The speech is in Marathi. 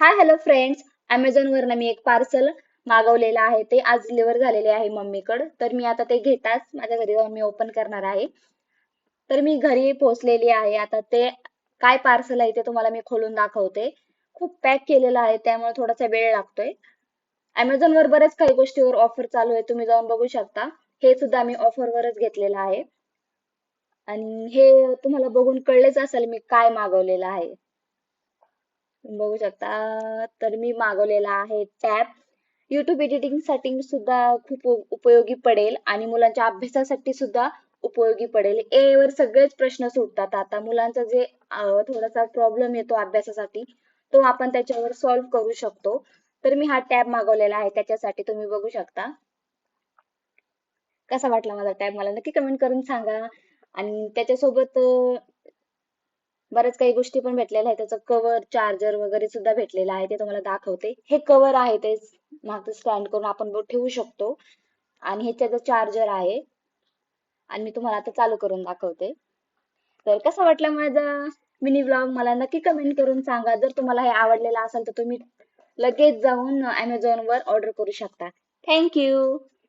Hi hello friends. अमेझॉन वरनं मी एक पार्सल मागवलेलं आहे. ते आज डिलिव्हर झालेले आहे मम्मीकडे. तर मी आता ते घेताच माझ्या घरी जाऊन मी ओपन करणार आहे. तर मी घरी पोहोचलेली आहे. आता ते काय पार्सल आहे ते तुम्हाला मी खोलून दाखवते. खूप पॅक केलेलं आहे त्यामुळे थोडासा वेळ लागतोय. अमेझॉन वर बरेच काही गोष्टीवर ऑफर चालू आहे, तुम्ही जाऊन बघू शकता. हे सुद्धा मी ऑफर वरच घेतलेलं आहे. आणि हे तुम्हाला बघून कळलेच असेल मी काय मागवलेलं आहे. तुम्ही बघू शकता. तर मी मागवलेला आहे टॅब. युट्यूब एडिटिंग साठी सुद्धा खूप उपयोगी पडेल आणि मुलांच्या अभ्यासासाठी सुद्धा उपयोगी पडेल. ए वर सगळेच प्रश्न सुटतात. आता मुलांचा जे थोडासा प्रॉब्लेम येतो अभ्यासासाठी, तो आपण त्याच्यावर सॉल्व्ह करू शकतो. तर मी हा टॅब मागवलेला आहे त्याच्यासाठी. तुम्ही बघू शकता. कसा वाटला माझा टॅब मला नक्की कमेंट करून सांगा. आणि त्याच्यासोबत बऱ्याच काही गोष्टी पण भेटलेल्या आहेत. त्याचं कव्हर, चार्जर वगैरे सुद्धा भेटलेलं आहे. ते तुम्हाला दाखवते. हे कव्हर आहे, ते मागचं स्टँड करून आपण ठेवू शकतो. आणि हे त्याचं चार्जर आहे. आणि मी तुम्हाला आता चालू करून दाखवते. तर कसा वाटला माझा मिनी व्लॉग मला नक्की कमेंट करून सांगा. जर तुम्हाला हे आवडलेलं असेल तर तुम्ही लगेच जाऊन Amazon वर ऑर्डर करू शकता. Thank you.